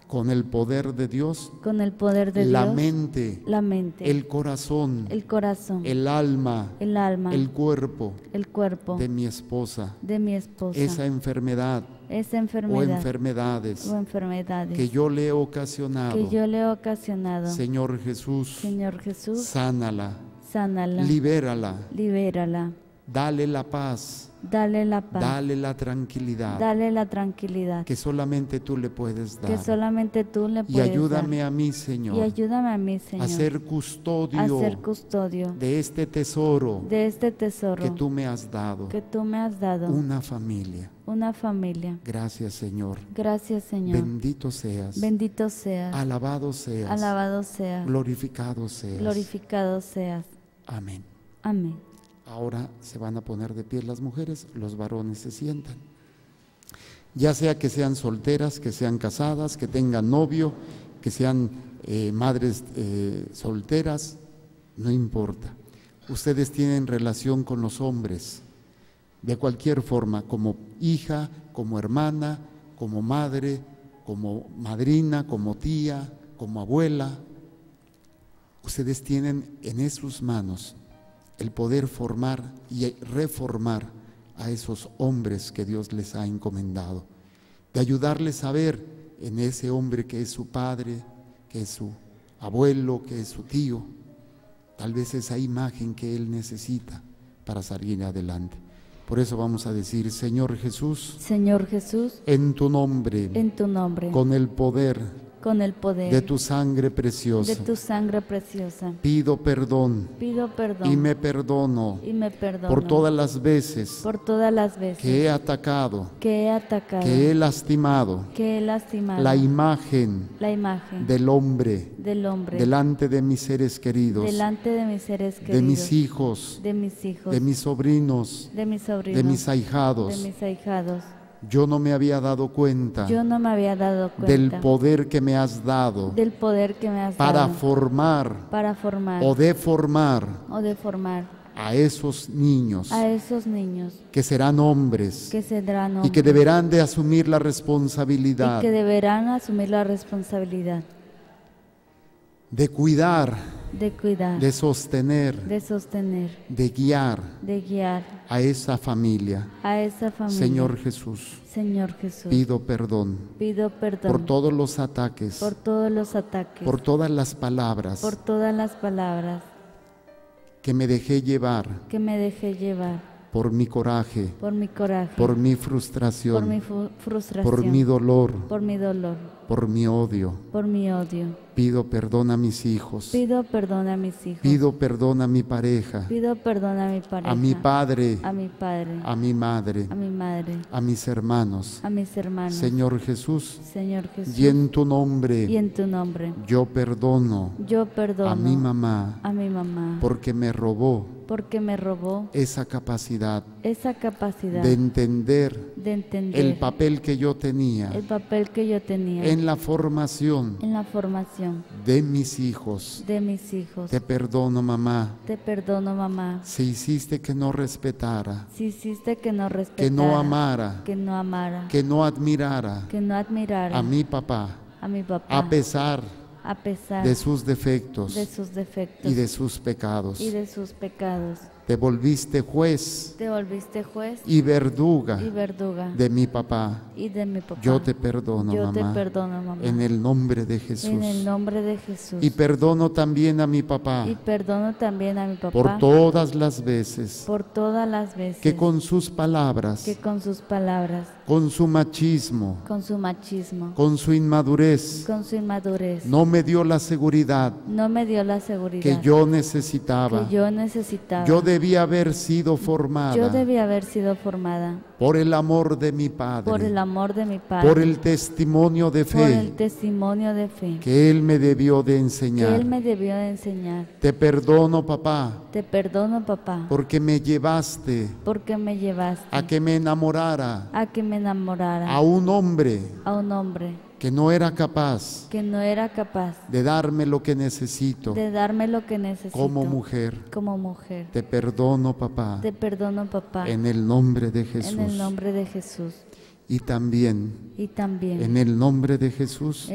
Con el poder de Dios. La mente. El corazón. El alma. El cuerpo. De mi esposa. Esa enfermedad. O enfermedades que yo le he ocasionado. Señor Jesús, sánala, libérala, dale la paz, dale la tranquilidad que solamente tú le puedes dar. Y ayúdame a mí, Señor, a ser custodio de este tesoro que tú me has dado. Una familia. Gracias, Señor. Bendito seas. Alabado seas. Glorificado seas. Amén. Ahora se van a poner de pie las mujeres, los varones se sientan. Ya sea que sean solteras, que sean casadas, que tengan novio, que sean madres solteras, no importa. Ustedes tienen relación con los hombres de cualquier forma, como hija, como hermana, como madre, como madrina, como tía, como abuela. Ustedes tienen en sus manos el poder formar y reformar a esos hombres que Dios les ha encomendado, de ayudarles a ver en ese hombre que es su padre, que es su abuelo, que es su tío, tal vez esa imagen que él necesita para salir adelante. Por eso vamos a decir: Señor Jesús, en tu nombre, con el poder de tu sangre preciosa, pido perdón y me perdono por todas las veces que he atacado, que he lastimado la imagen del hombre delante de mis seres queridos, de mis hijos, de mis sobrinos, de mis ahijados. Yo no me había dado cuenta del poder que me has dado para formar o deformar a esos niños que serán hombres y que deberán de asumir la responsabilidad de cuidar, de sostener, de guiar a esa familia. Señor Jesús, pido perdón por todos los ataques, por todas las palabras que me dejé llevar por mi coraje, por mi frustración, por mi dolor, por mi odio. Pido perdón a mis hijos. Pido perdón a mis hijos. Pido perdón a mi pareja. Pido perdón a mi pareja. A mi padre. A mi padre. A mi madre. A mi madre. A mis hermanos. A mis hermanos. Señor Jesús. Señor Jesús. Y en tu nombre. Y en tu nombre. Yo perdono. Yo perdono. A mi mamá. A mi mamá. Porque me robó. Porque me robó esa capacidad de entender el papel que yo tenía en la formación de mis hijos. Te perdono, mamá. Si hiciste que no respetara, que no amara, que no admirara a mi papá, a pesar de sus defectos y de sus pecados. Te volviste juez y verduga de mi papá. Yo te perdono, mamá. En el nombre de Jesús. Y perdono también a mi papá. Por todas las veces que con sus palabras, con su machismo, con su inmadurez, no me dio la seguridad que yo necesitaba. Yo debía haber sido formada por el amor de mi Padre, por el testimonio de fe que Él me debió de enseñar. Te perdono, papá, porque me llevaste a que me enamorara a un hombre que no era capaz de darme lo que necesito como mujer. Te perdono, papá, en el nombre de Jesús. Y también en el nombre de Jesús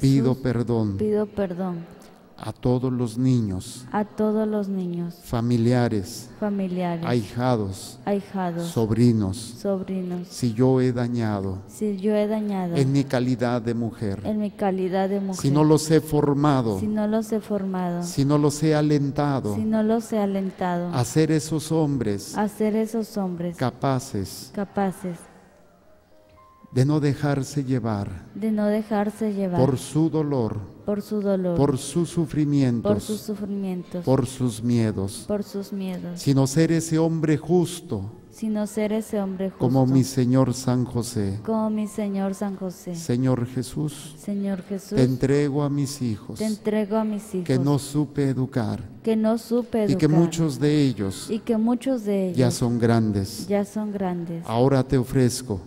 pido perdón a todos los niños, familiares, ahijados, sobrinos, si yo he dañado en mi calidad de mujer, si no los he formado, si no los he alentado a ser esos hombres capaces de no dejarse llevar por su dolor, por sus sufrimientos, por sus miedos, sino ser ese hombre justo, como mi Señor San José. Señor Jesús, te entrego a mis hijos, que no supe educar, y que muchos de ellos ya son grandes. Ahora te ofrezco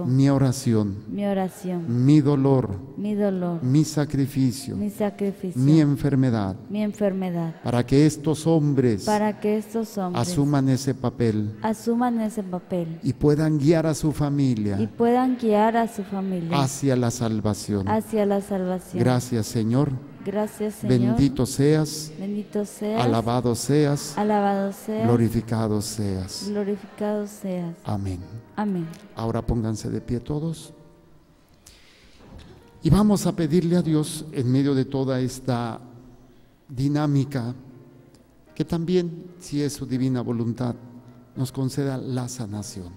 mi oración, mi dolor, mi sacrificio, mi enfermedad, para que estos hombres asuman ese papel y puedan guiar a su familia hacia la salvación. Gracias, Señor. Bendito seas, alabado seas, glorificado seas. Amén. Ahora pónganse de pie todos y vamos a pedirle a Dios, en medio de toda esta dinámica, que también, si es su divina voluntad, nos conceda la sanación.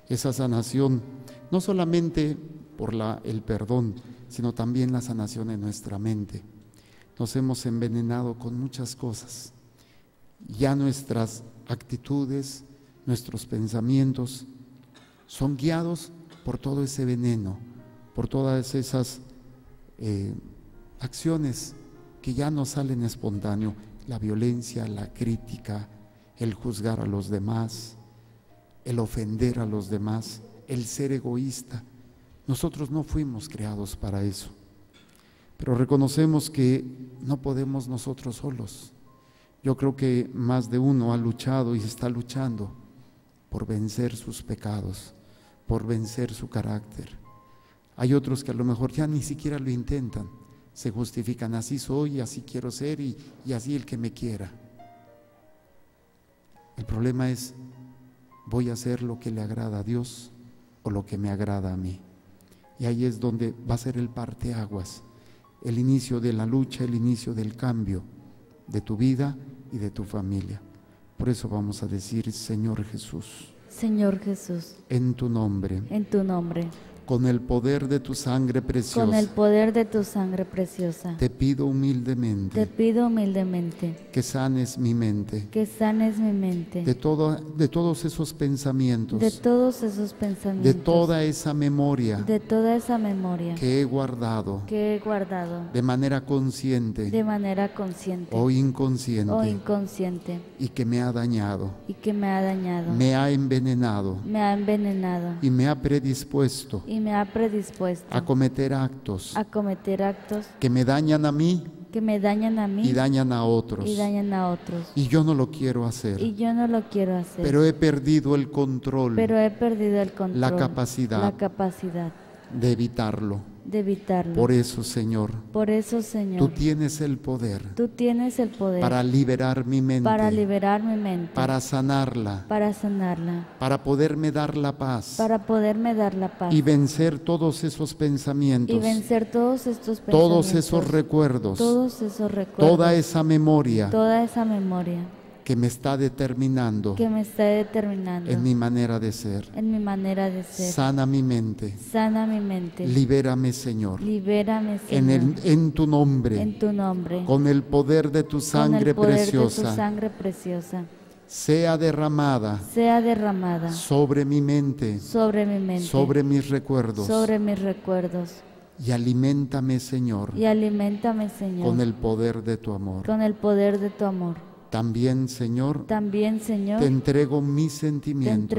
Esa sanación no solamente por el perdón, sino también la sanación en nuestra mente. Nos hemos envenenado con muchas cosas. Ya nuestras actitudes, nuestros pensamientos son guiados por todo ese veneno, por todas esas acciones que ya no salen espontáneo. La violencia, la crítica, el juzgar a los demás, el ofender a los demás, el ser egoísta. Nosotros no fuimos creados para eso. Pero reconocemos que no podemos nosotros solos. Yo creo que más de uno ha luchado y está luchando por vencer sus pecados, por vencer su carácter. Hay otros que a lo mejor ya ni siquiera lo intentan, se justifican: así soy, así quiero ser y así el que me quiera. El problema es: ¿voy a hacer lo que le agrada a Dios o lo que me agrada a mí? Y ahí es donde va a ser el parteaguas, el inicio de la lucha, el inicio del cambio de tu vida y de tu familia. Por eso vamos a decir: Señor Jesús, Señor Jesús, en tu nombre, con el poder de tu sangre preciosa, con el poder de tu sangre preciosa, te pido humildemente te pido humildemente que sanes mi mente que sanes mi mente de todos esos pensamientos, de todos esos pensamientos, de toda esa memoria de toda esa memoria que he guardado de manera consciente consciente o inconsciente o inconsciente y que me ha dañado, me ha envenenado y me ha predispuesto a cometer actos que me dañan a mí y dañan a otros. Y yo no lo quiero hacer. Pero he perdido el control, la capacidad de evitarlo. Por eso, Señor, tú tienes el poder para liberar mi mente, para sanarla, para poderme dar la paz y vencer todos esos pensamientos, todos esos recuerdos, toda esa memoria que me está determinando en mi manera de ser. Sana mi mente. Libérame, Señor. En tu nombre. Con el poder de tu sangre preciosa. Sea derramada sobre mi mente, sobre mis recuerdos. Y aliméntame, Señor, con el poder de tu amor. También, Señor, te entrego mis sentimientos.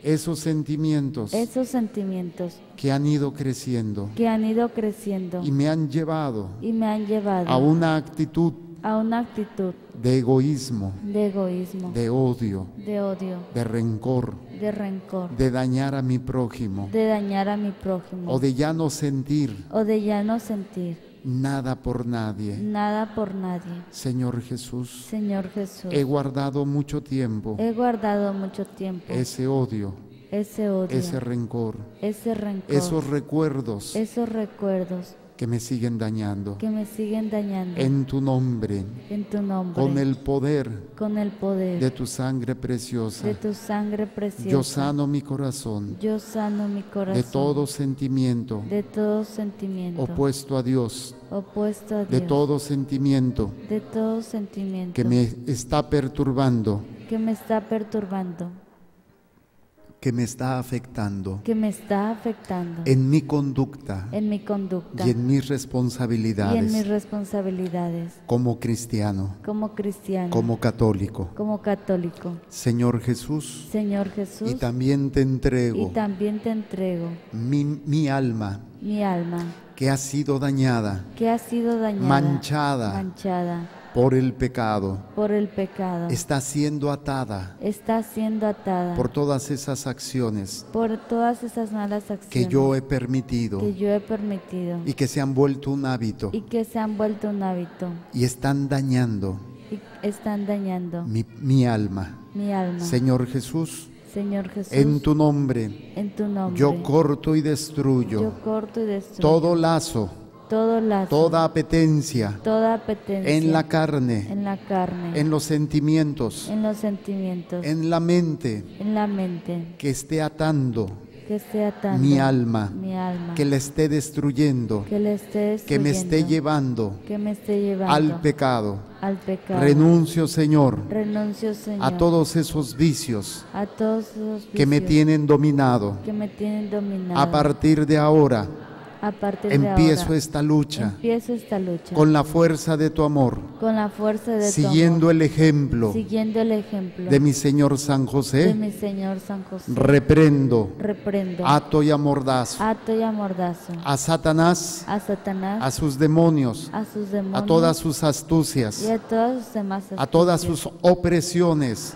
Esos sentimientos que han ido creciendo y me han llevado a una actitud de egoísmo, de odio, de rencor, de dañar a mi prójimo, o de ya no sentir nada por nadie. Señor Jesús, he guardado mucho tiempo ese odio, ese rencor, esos recuerdos que me siguen dañando. En tu nombre, con el poder de tu sangre preciosa, yo sano mi corazón de todo sentimiento opuesto a Dios, de todo sentimiento que me está perturbando, que me está afectando en mi conducta y en mis responsabilidades como cristiano, como católico. Señor Jesús, y también te entrego mi alma que ha sido dañada, manchada por el pecado, está siendo atada por todas esas acciones, que yo he permitido y que se han vuelto un hábito y están dañando mi alma. Señor Jesús, en tu nombre, yo corto y destruyo todo lazo, toda apetencia en la carne, en los sentimientos, en la mente, que esté atando mi alma, que la esté destruyendo, que me esté llevando al pecado. Renuncio, Señor, a todos esos vicios que me tienen dominado. A partir de ahora, empiezo esta lucha con la fuerza de tu amor, siguiendo el ejemplo de mi Señor San José. Reprendo, ato y amordazo a Satanás, a sus demonios, a todas sus astucias, a todas sus opresiones,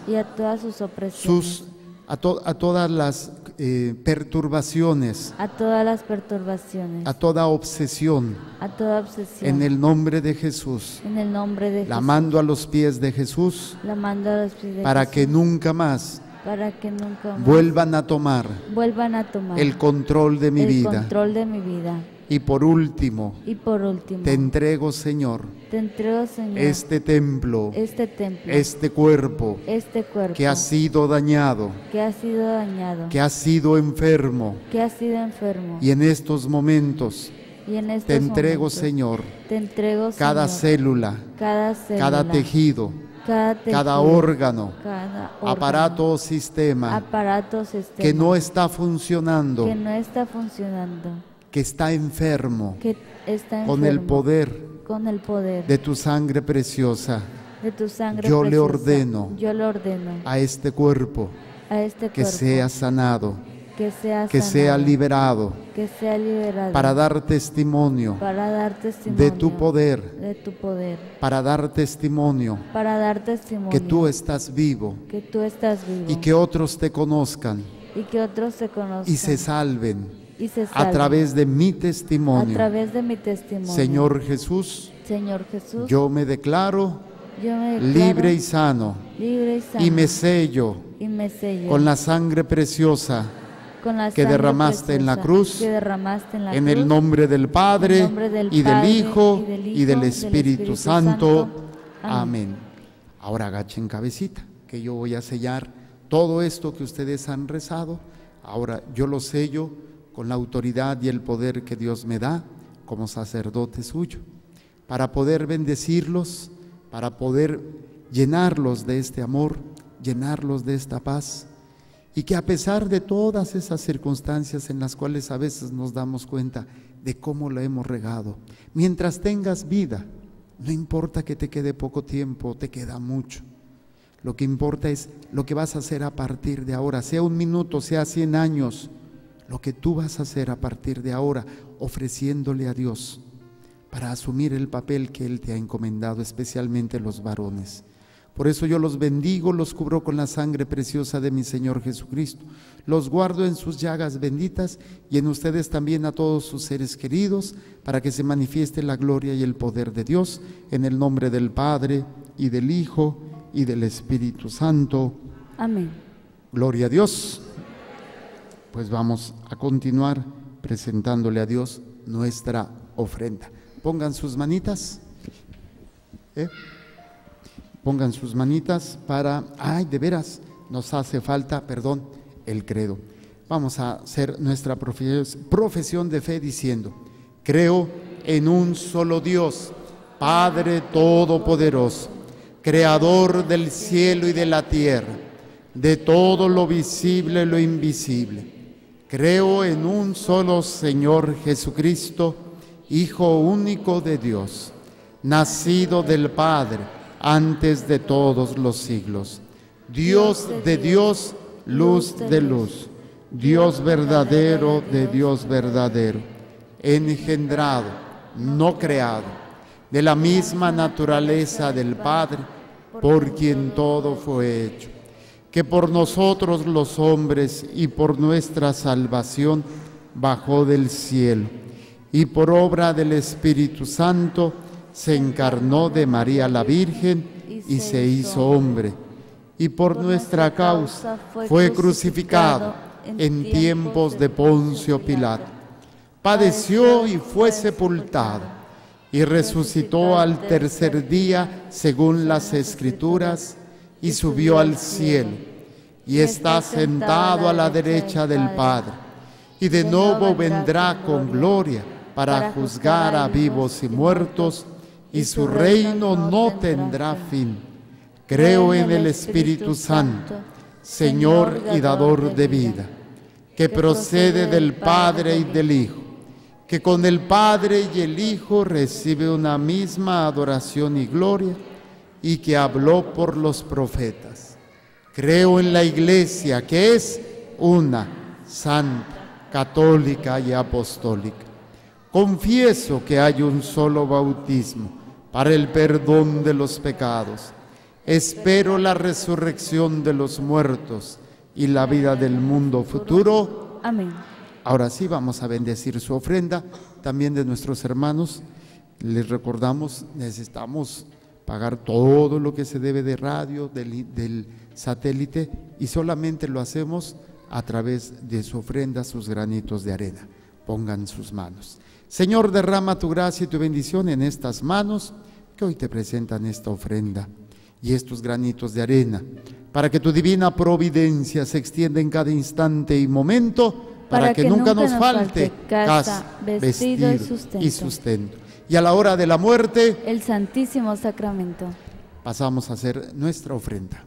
a todas las perturbaciones, a toda obsesión, en el nombre de Jesús, la mando a los pies de Jesús, para que nunca más vuelvan a tomar el control de mi vida. Y por último, te entrego, Señor, este templo, este cuerpo, que ha sido dañado, que ha sido enfermo, y en estos momentos te entrego, Señor, cada célula, cada tejido, cada órgano, aparato o sistema que no está funcionando, que está enfermo, con el poder de tu sangre preciosa. Yo le ordeno a este cuerpo que sea sanado, que sea liberado, para dar testimonio de tu poder, para dar testimonio que tú estás vivo, y que otros te conozcan y se salven a través de mi testimonio. Señor Jesús, yo me declaro libre y sano, y me sello con la sangre preciosa que derramaste en la cruz, en el nombre del Padre, y del Hijo, y del Espíritu Santo. Amén. Ahora agachen cabecita, que yo voy a sellar todo esto que ustedes han rezado. Ahora yo lo sello con la autoridad y el poder que Dios me da como sacerdote suyo, para poder bendecirlos, para poder llenarlos de este amor, llenarlos de esta paz, y que a pesar de todas esas circunstancias en las cuales a veces nos damos cuenta de cómo la hemos regado, mientras tengas vida, no importa que te quede poco tiempo, te queda mucho. Lo que importa es lo que vas a hacer a partir de ahora, sea 1 minuto, sea 100 años, lo que tú vas a hacer a partir de ahora, ofreciéndole a Dios para asumir el papel que Él te ha encomendado, especialmente los varones. Por eso yo los bendigo, los cubro con la sangre preciosa de mi Señor Jesucristo, los guardo en sus llagas benditas, y en ustedes también a todos sus seres queridos, para que se manifieste la gloria y el poder de Dios, en el nombre del Padre, y del Hijo, y del Espíritu Santo. Amén. Gloria a Dios. Pues vamos a continuar presentándole a Dios nuestra ofrenda. Pongan sus manitas. Pongan sus manitas para... ¡Ay, de veras! Nos hace falta, perdón, el credo. Vamos a hacer nuestra profesión de fe diciendo: creo en un solo Dios, Padre Todopoderoso, Creador del cielo y de la tierra, de todo lo visible y lo invisible. Creo en un solo Señor Jesucristo, Hijo único de Dios, nacido del Padre antes de todos los siglos, Dios de Dios, luz de luz, Dios verdadero de Dios verdadero, engendrado, no creado, de la misma naturaleza del Padre, por quien todo fue hecho, que por nosotros los hombres y por nuestra salvación bajó del cielo, y por obra del Espíritu Santo se encarnó de María la Virgen y se hizo hombre, y por nuestra causa fue crucificado en tiempos de Poncio Pilato. Padeció y fue sepultado, y resucitó al tercer día según las Escrituras, y subió al cielo, y está sentado a la derecha del Padre, y de nuevo vendrá con gloria para juzgar a vivos y muertos, y su reino no tendrá fin. Creo en el Espíritu Santo, Señor y dador de vida, que procede del Padre y del Hijo, que con el Padre y el Hijo recibe una misma adoración y gloria, y que habló por los profetas. Creo en la Iglesia, que es una, santa, católica y apostólica. Confieso que hay un solo bautismo para el perdón de los pecados. Espero la resurrección de los muertos y la vida del mundo futuro. Amén. Ahora sí vamos a bendecir su ofrenda, también de nuestros hermanos. Les recordamos, necesitamos pagar todo lo que se debe de radio, del satélite, y solamente lo hacemos a través de su ofrenda, sus granitos de arena. pongan sus manos. Señor, derrama tu gracia y tu bendición en estas manos que hoy te presentan esta ofrenda y estos granitos de arena, para que tu divina providencia se extienda en cada instante y momento, para que nunca nos falte casa, vestido y sustento. Y a la hora de la muerte, el Santísimo Sacramento. Pasamos a hacer nuestra ofrenda.